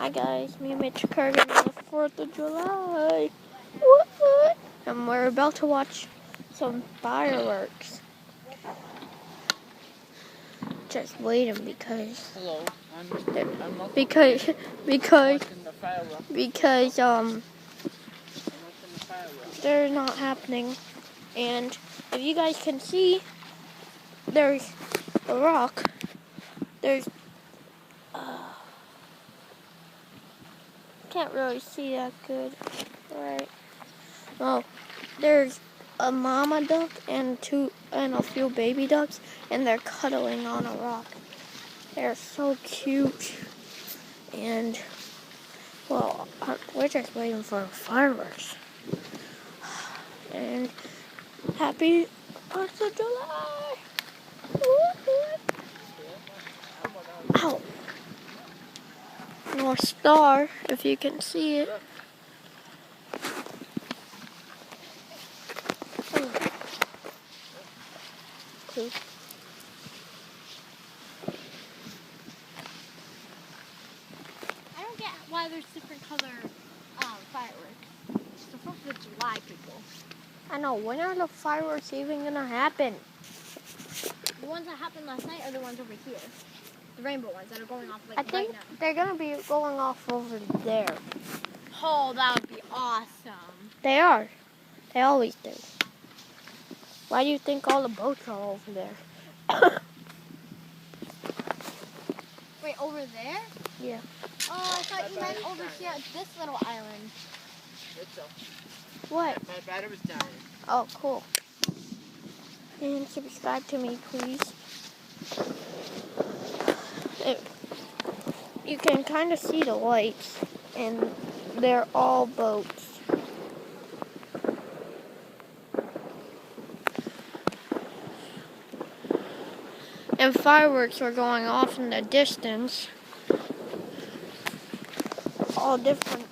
Hi guys, me and Mitch Kurgan on the 4th of July. What? And we're about to watch some fireworks. Just waiting because Hello, I'm because watching the fireworks. they're not happening. And if you guys can see, there's a rock. There's can't really see that good. Right. Oh, there's a mama duck and a few baby ducks, and they're cuddling on a rock. They're so cute. And well, we're just waiting for fireworks. And happy 4th of July! Ow! North Star, if you can see it. Cool. I don't get why there's different color fireworks. It's the 4th of July, people. I know, when are the fireworks even gonna happen? The ones that happened last night are the ones over here. The rainbow ones that are going off I think they're gonna be going off over there. Oh, that would be awesome. They are. They always do. Why do you think all the boats are over there? Wait, over there? Yeah. Oh, I thought you meant over here at this little island. What? My battery was dying. Oh, cool. And subscribe to me, please. You can kind of see the lights, and they're all boats. And fireworks are going off in the distance. All different